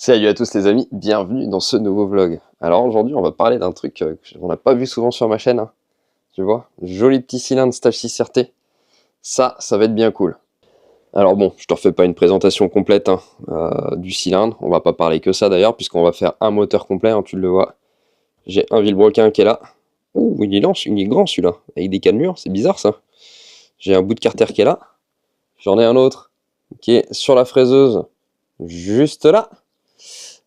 Salut à tous les amis, bienvenue dans ce nouveau vlog. Alors aujourd'hui on va parler d'un truc qu'on n'a pas vu souvent sur ma chaîne, hein. Tu vois, joli petit cylindre Stage 6 RT, ça va être bien cool. Alors bon, je te refais pas une présentation complète du cylindre, on va pas parler que ça d'ailleurs, puisqu'on va faire un moteur complet, hein, tu le vois. J'ai un vilebrequin qui est là. Ouh, il est grand celui-là, avec des cannelures, c'est bizarre ça. J'ai un bout de carter qui est là. J'en ai un autre qui est sur la fraiseuse, juste là.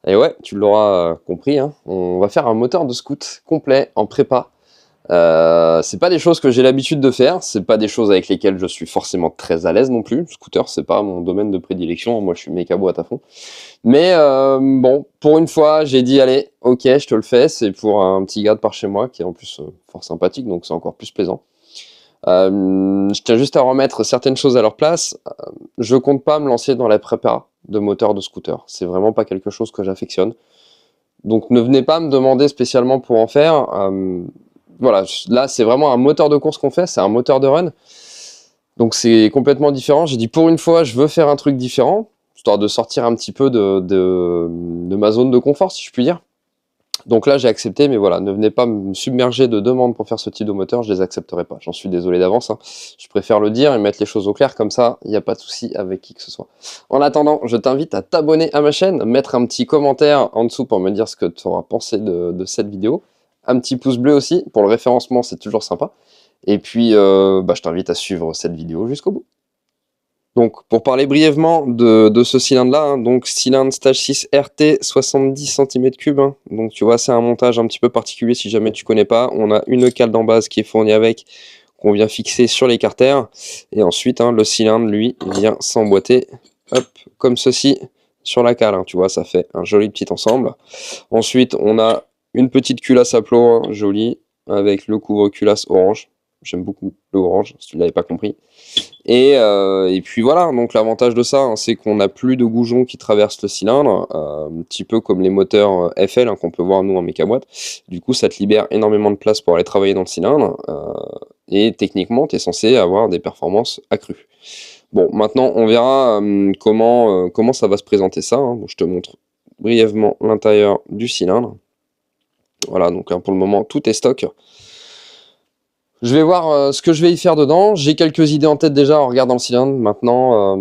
Et ouais, tu l'auras compris, hein, on va faire un moteur de scout complet en prépa. C'est pas des choses que j'ai l'habitude de faire, c'est pas des choses avec lesquelles je suis forcément très à l'aise non plus. Scooter, c'est pas mon domaine de prédilection, moi je suis méca boîte à fond. Mais bon, pour une fois, j'ai dit allez, ok, je te le fais, c'est pour un petit gars de par chez moi qui est en plus fort sympathique, donc c'est encore plus plaisant. Je tiens juste à remettre certaines choses à leur place. Je compte pas me lancer dans la prépa de moteur de scooter. C'est vraiment pas quelque chose que j'affectionne. Donc ne venez pas me demander spécialement pour en faire. Voilà, là c'est vraiment un moteur de course qu'on fait, c'est un moteur de run. Donc c'est complètement différent. J'ai dit pour une fois, je veux faire un truc différent, histoire de sortir un petit peu de ma zone de confort, si je puis dire. Donc là j'ai accepté, mais voilà, ne venez pas me submerger de demandes pour faire ce type de moteur, je les accepterai pas. J'en suis désolé d'avance, hein. Je préfère le dire et mettre les choses au clair, comme ça, il n'y a pas de souci avec qui que ce soit. En attendant, je t'invite à t'abonner à ma chaîne, mettre un petit commentaire en dessous pour me dire ce que tu auras pensé de cette vidéo. Un petit pouce bleu aussi, pour le référencement, c'est toujours sympa. Et puis, je t'invite à suivre cette vidéo jusqu'au bout. Donc, pour parler brièvement de ce cylindre-là, hein, donc cylindre Stage 6 RT 70 cm3, hein, donc tu vois, c'est un montage un petit peu particulier si jamais tu connais pas. On a une cale d'en base qui est fournie avec, qu'on vient fixer sur les carters, et ensuite, hein, le cylindre, lui, vient s'emboîter, hop, comme ceci, sur la cale, hein, tu vois, ça fait un joli petit ensemble. Ensuite, on a une petite culasse à plomb, hein, jolie, avec le couvre-culasse orange. J'aime beaucoup le orange, si tu ne l'avais pas compris. Et puis voilà, donc l'avantage de ça, hein, c'est qu'on n'a plus de goujons qui traversent le cylindre, un petit peu comme les moteurs FL, hein, qu'on peut voir nous en mécaboîte. Du coup, ça te libère énormément de place pour aller travailler dans le cylindre, et techniquement, tu es censé avoir des performances accrues. Bon, maintenant, on verra comment ça va se présenter ça, hein. Donc, je te montre brièvement l'intérieur du cylindre. Voilà, donc hein, pour le moment, tout est stock. Je vais voir ce que je vais y faire dedans. J'ai quelques idées en tête déjà en regardant le cylindre. Maintenant,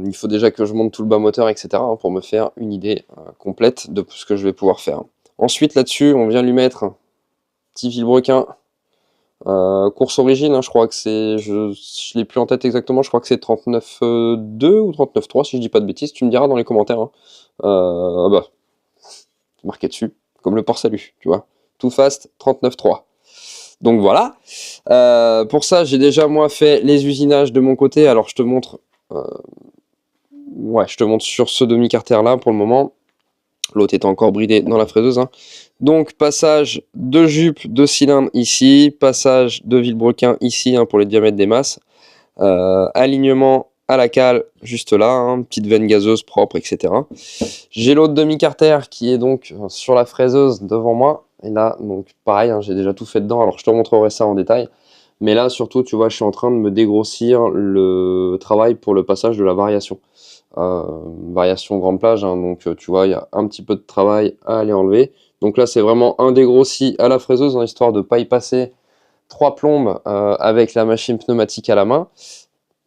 il faut déjà que je monte tout le bas moteur, etc. hein, pour me faire une idée complète de ce que je vais pouvoir faire. Ensuite, là-dessus, on vient lui mettre un petit vilebrequin. Course origine, hein, je crois que c'est... Je l'ai plus en tête exactement, je crois que c'est 39.2 ou 39.3, si je dis pas de bêtises. Tu me diras dans les commentaires. Hein. Marqué dessus, comme le port-salut, tu vois. Too Fast 39.3. Donc voilà, pour ça j'ai déjà moi fait les usinages de mon côté. Alors je te montre sur ce demi-carter là pour le moment, l'autre est encore bridé dans la fraiseuse, hein. Donc passage de jupe de cylindre ici, passage de vilebrequin ici, hein, pour les diamètres des masses, alignement à la cale juste là, hein, petite veine gazeuse propre, etc. J'ai l'autre demi-carter qui est donc sur la fraiseuse devant moi. Et là, donc pareil, hein, j'ai déjà tout fait dedans, alors je te montrerai ça en détail. Mais là, surtout, tu vois, je suis en train de me dégrossir le travail pour le passage de la variation. Variation grande plage, hein, donc tu vois, il y a un petit peu de travail à aller enlever. Donc là, c'est vraiment un dégrossi à la fraiseuse, hein, histoire de ne pas y passer 3 plombes avec la machine pneumatique à la main.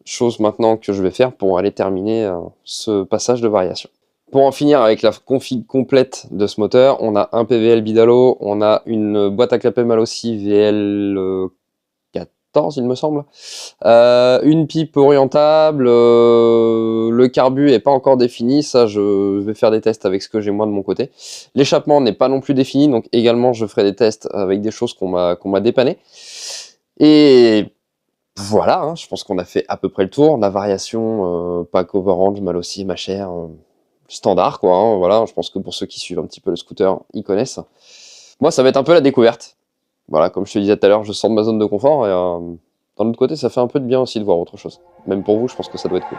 Chose maintenant que je vais faire pour aller terminer ce passage de variation. Pour en finir avec la config complète de ce moteur, on a un PVL Bidalo, on a une boîte à clapet Malossi VL14 il me semble, une pipe orientable, le carbu est pas encore défini, ça je vais faire des tests avec ce que j'ai moi de mon côté. L'échappement n'est pas non plus défini, donc également je ferai des tests avec des choses qu'on m'a dépanné. Et voilà, hein, je pense qu'on a fait à peu près le tour. La variation, pack overrange, Malossi, ma chère, standard quoi, hein, voilà, je pense que pour ceux qui suivent un petit peu le scooter, ils connaissent. Moi, ça va être un peu la découverte. Voilà, comme je te disais tout à l'heure, je sors de ma zone de confort et d'un autre côté, ça fait un peu de bien aussi de voir autre chose. Même pour vous, je pense que ça doit être cool.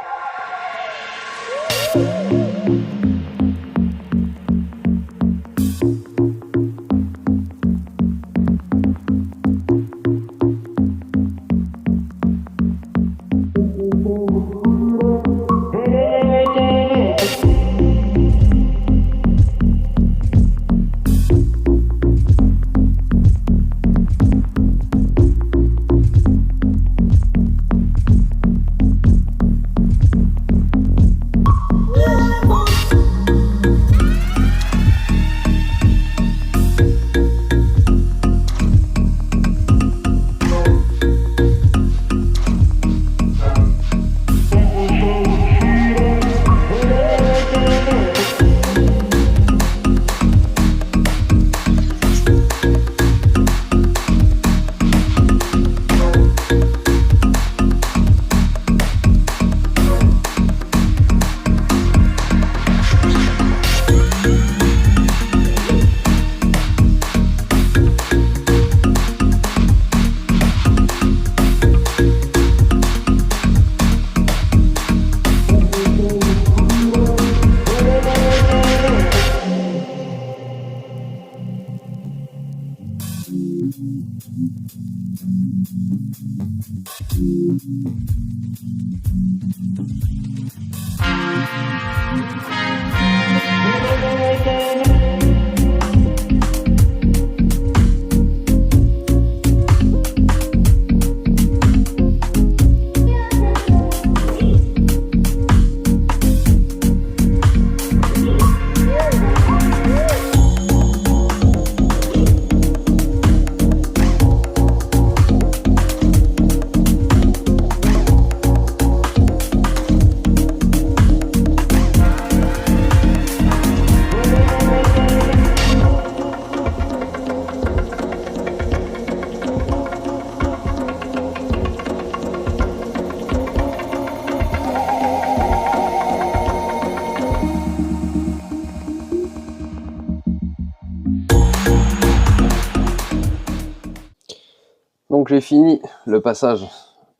donc j'ai fini le passage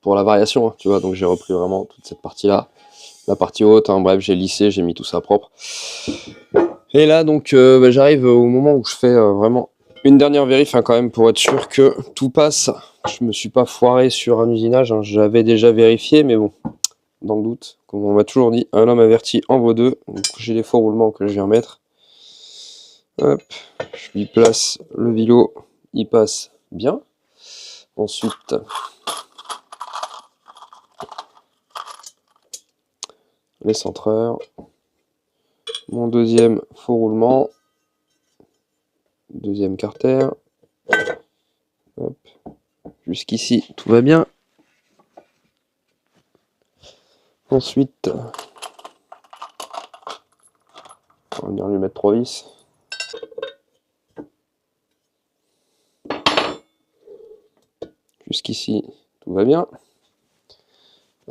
pour la variation, hein, tu vois, donc j'ai repris vraiment toute cette partie-là, la partie haute, hein, bref, j'ai lissé, j'ai mis tout ça propre. Et là, donc, j'arrive au moment où je fais vraiment une dernière vérif, hein, quand même, pour être sûr que tout passe. Je me suis pas foiré sur un usinage, hein, j'avais déjà vérifié, mais bon, dans le doute, comme on m'a toujours dit, un homme averti en vaut deux. Donc j'ai les faux roulements que je viens mettre. Hop, je lui place le vilo, il passe bien. Ensuite, les centreurs, mon deuxième faux roulement, deuxième carter, hop, jusqu'ici tout va bien. Ensuite, on va venir lui mettre 3 vis. Jusqu'ici tout va bien.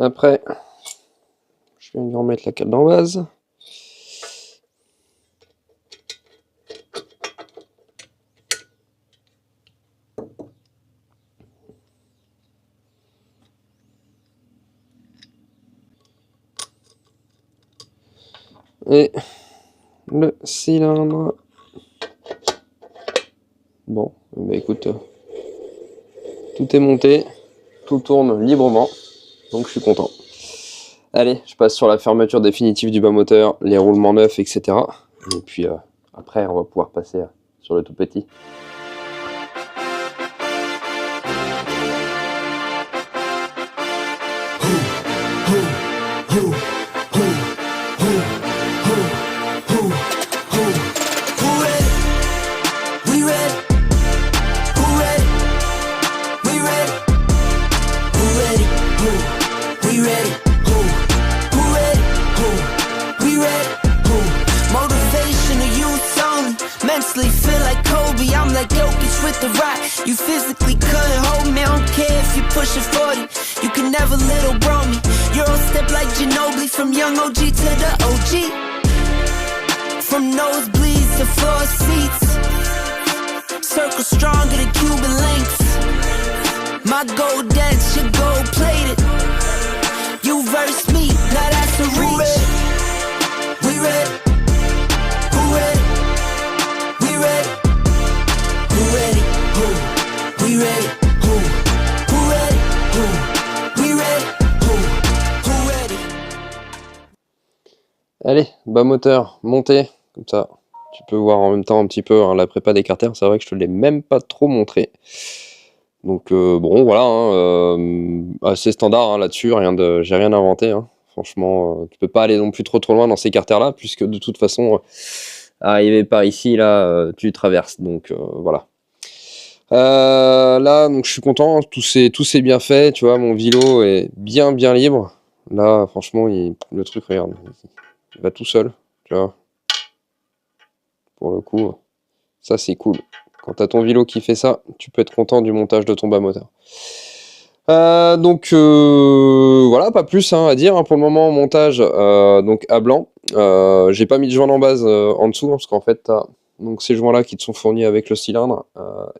Après, je viens lui remettre la cale d'embase. Et le cylindre. Bon, bah écoute, tout est monté, tout tourne librement, donc je suis content. Allez, je passe sur la fermeture définitive du bas moteur, les roulements neufs, etc. Et puis après, on va pouvoir passer sur le tout petit. Feel like Kobe, I'm like Jokic with the rock. You physically couldn't hold me, I don't care if you pushing 40. You can never little bro me. Euro step like Ginobili, from young OG to the OG. From nosebleeds to floor seats, circle stronger than Cuban links. My gold dance, your gold plated. You verse me, now that's a reach. We ready, who ready? Ready, who ready, who? We ready, who? Who ready, who? We ready, who ready? Allez, bas moteur, monté, comme ça. Tu peux voir en même temps un petit peu hein, la prépa des carters, c'est vrai que je te l'ai même pas trop montré. Donc bon, voilà, hein, assez standard hein, là-dessus, j'ai rien inventé. Hein. Franchement, tu peux pas aller non plus trop loin dans ces carters-là, puisque de toute façon... Arrivé par ici, là, tu traverses, donc voilà. Là, donc je suis content, tout s'est bien fait, tu vois, mon vélo est bien libre. Là, franchement, le truc, regarde, il va tout seul, tu vois. Pour le coup, ça c'est cool. Quand t'as ton vélo qui fait ça, tu peux être content du montage de ton bas moteur. Donc voilà, pas plus hein, à dire hein, pour le moment. Montage donc à blanc. J'ai pas mis de joint en base en dessous hein, parce qu'en fait t'as donc ces joints là qui te sont fournis avec le cylindre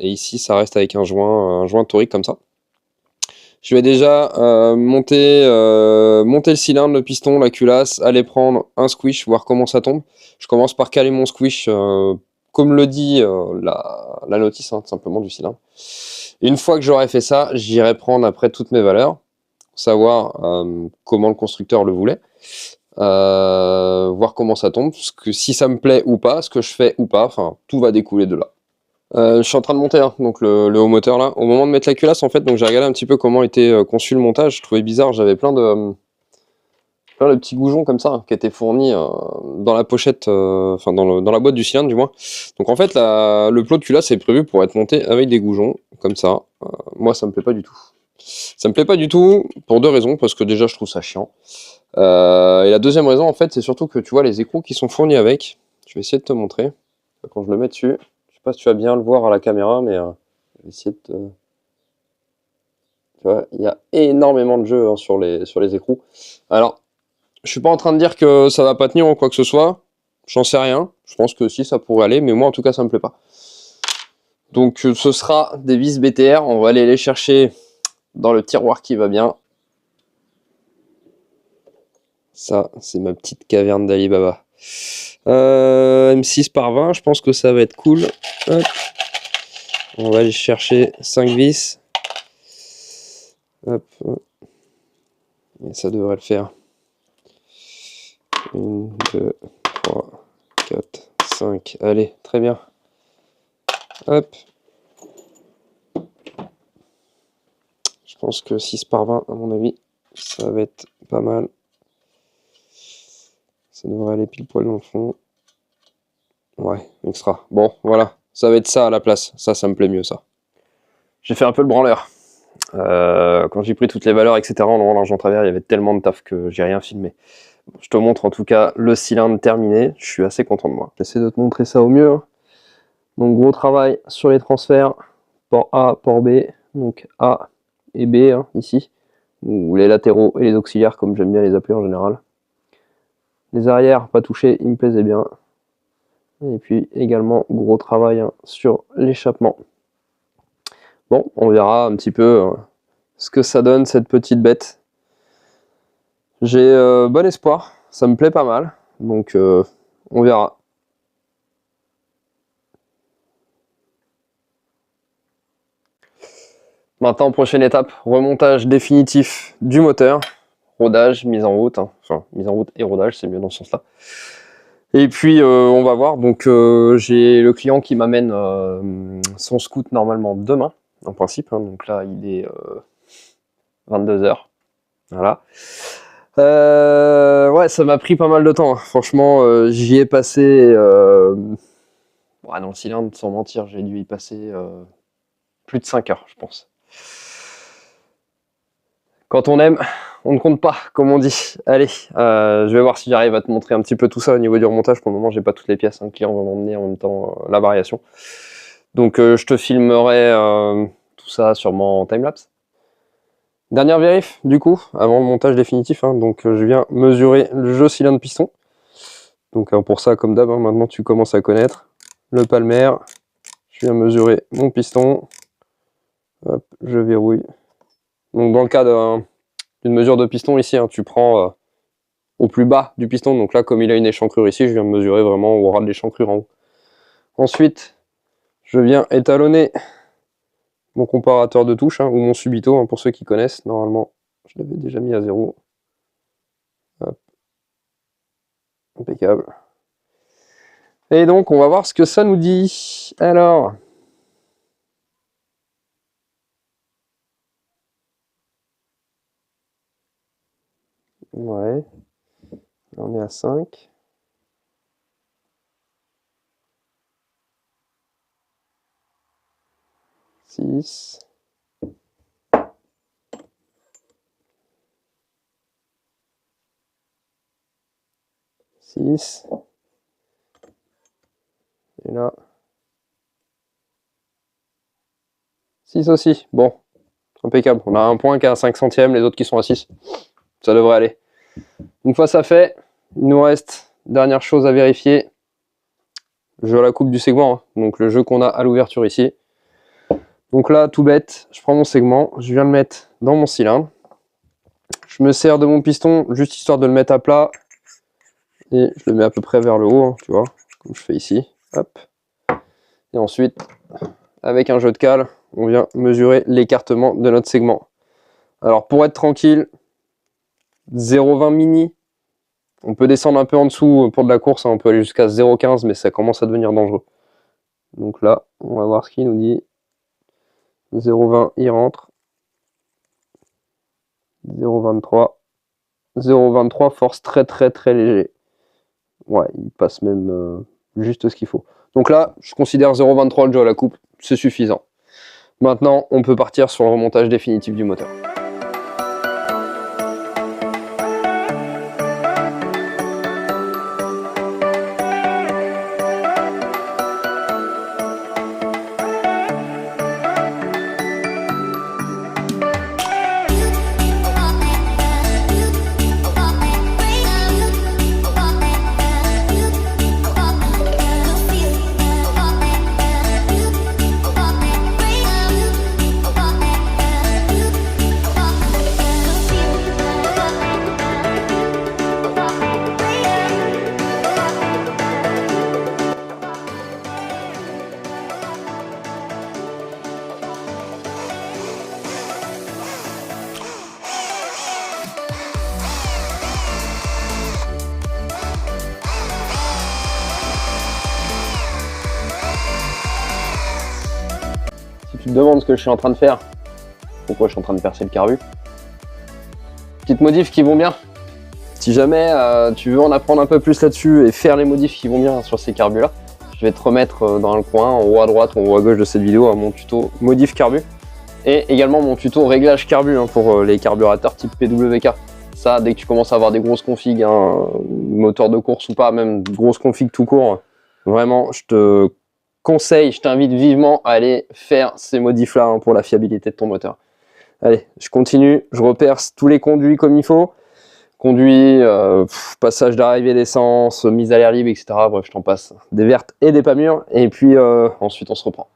et ici ça reste avec un joint torique comme ça. Je vais déjà monter le cylindre, le piston, la culasse, aller prendre un squish, voir comment ça tombe. Je commence par caler mon squish comme le dit la notice hein, tout simplement du cylindre. Et une fois que j'aurai fait ça, j'irai prendre après toutes mes valeurs, savoir comment le constructeur le voulait, voir comment ça tombe, si ça me plaît ou pas, ce que je fais ou pas, enfin tout va découler de là. Je suis en train de monter hein, donc le haut moteur là. Au moment de mettre la culasse en fait, donc j'ai regardé un petit peu comment était conçu le montage. Je trouvais bizarre, j'avais plein de petits goujons comme ça hein, qui étaient fournis dans la pochette, enfin dans la boîte du cylindre du moins. Donc en fait le plot de culasse est prévu pour être monté avec des goujons comme ça. Moi ça me plaît pas du tout. Ça me plaît pas du tout pour deux raisons, parce que déjà je trouve ça chiant. Et la deuxième raison en fait c'est surtout que tu vois les écrous qui sont fournis avec. Je vais essayer de te montrer. Quand je le mets dessus, je sais pas si tu vas bien le voir à la caméra, mais je vais essayer de te... Tu vois, il y a énormément de jeux hein, sur les écrous. Alors, je suis pas en train de dire que ça va pas tenir ou quoi que ce soit. J'en sais rien. Je pense que si, ça pourrait aller, mais moi en tout cas ça me plaît pas. Donc ce sera des vis BTR, on va aller les chercher dans le tiroir qui va bien. Ça, c'est ma petite caverne d'Alibaba. M6 par 20, je pense que ça va être cool. Hop. On va aller chercher 5 vis. Hop. Et ça devrait le faire. 1, 2, 3, 4, 5. Allez, très bien. Hop. Je pense que 6 par 20, à mon avis, ça va être pas mal. Ça devrait aller pile poil dans le fond. Ouais, extra. Bon, voilà. Ça va être ça à la place. Ça me plaît mieux, ça. J'ai fait un peu le branleur. Quand j'ai pris toutes les valeurs, etc., en enlevant l'argent travers, il y avait tellement de taf que j'ai rien filmé. Bon, je te montre en tout cas le cylindre terminé. Je suis assez content de moi. J'essaie de te montrer ça au mieux. Donc, gros travail sur les transferts. Port A, port B. Donc, A et B, hein, ici. Ou les latéraux et les auxiliaires, comme j'aime bien les appeler en général. Les arrières, pas touchés, ils me plaisaient bien. Et puis également, gros travail hein, sur l'échappement. Bon, on verra un petit peu ce que ça donne, cette petite bête. J'ai bon espoir, ça me plaît pas mal. Donc, on verra. Maintenant, prochaine étape, remontage définitif du moteur. Rodage, mise en route, hein. Enfin mise en route et rodage, c'est mieux dans ce sens-là. Et puis on va voir, donc j'ai le client qui m'amène son scoot normalement demain, en principe, hein. Donc là il est 22 h, voilà. Ouais, ça m'a pris pas mal de temps, hein. Franchement j'y ai passé, ouais, dans le cylindre, sans mentir, j'ai dû y passer plus de 5 heures, je pense. Quand on aime, on ne compte pas, comme on dit. Allez, je vais voir si j'arrive à te montrer un petit peu tout ça au niveau du remontage. Pour le moment, j'ai pas toutes les pièces. Le client va m'emmener en même temps la variation. Donc, je te filmerai tout ça sûrement en timelapse. Dernière vérif, du coup, avant le montage définitif. Hein, donc, je viens mesurer le jeu cylindre-piston. Donc, pour ça, comme d'hab, hein, maintenant, tu commences à connaître le palmaire. Je viens mesurer mon piston. Hop, je verrouille. Donc, dans le cas d'une mesure de piston ici, hein, tu prends au plus bas du piston. Donc là, comme il a une échancrure ici, je viens mesurer vraiment au ras de l'échancrure en haut. Ensuite, je viens étalonner mon comparateur de touche, hein, ou mon subito, hein, pour ceux qui connaissent. Normalement, je l'avais déjà mis à 0. Hop. Impeccable. Et donc, on va voir ce que ça nous dit. Alors... Ouais, là on est à 5. Six. 6. Et là. 6 aussi. Bon, impeccable. On a un point qui est à 5 centièmes, les autres qui sont à 6. Ça devrait aller. Une fois ça fait, il nous reste dernière chose à vérifier. Je la coupe du segment, hein. Donc le jeu qu'on a à l'ouverture ici. Donc là, tout bête, je prends mon segment, je viens le mettre dans mon cylindre. Je me sers de mon piston, juste histoire de le mettre à plat. Et je le mets à peu près vers le haut, hein, tu vois, comme je fais ici. Hop. Et ensuite, avec un jeu de cale, on vient mesurer l'écartement de notre segment. Alors pour être tranquille, 0,20 mini. On peut descendre un peu en dessous pour de la course, hein, on peut aller jusqu'à 0,15, mais ça commence à devenir dangereux. Donc là, on va voir ce qu'il nous dit. 0,20, il rentre. 0,23. 0,23, force très léger. Ouais, il passe même juste ce qu'il faut. Donc là, je considère 0,23 le jeu à la coupe, c'est suffisant. Maintenant, on peut partir sur le remontage définitif du moteur. Si tu te demandes ce que je suis en train de faire, pourquoi je suis en train de percer le carbu, petites modifs qui vont bien. Si jamais tu veux en apprendre un peu plus là-dessus et faire les modifs qui vont bien sur ces carbus là, je vais te remettre dans le coin, en haut à droite ou en haut à gauche de cette vidéo, mon tuto modif carbu et également mon tuto réglage carbu pour les carburateurs type PWK. Ça, dès que tu commences à avoir des grosses configs, moteur de course ou pas, même grosses configs tout court, vraiment, je te conseille, je t'invite vivement à aller faire ces modifs là pour la fiabilité de ton moteur. Allez, je continue, je reperce tous les conduits comme il faut. Conduit, passage d'arrivée d'essence, mise à l'air libre, etc. Bref, je t'en passe des vertes et des pas mûres. Et puis ensuite, on se reprend.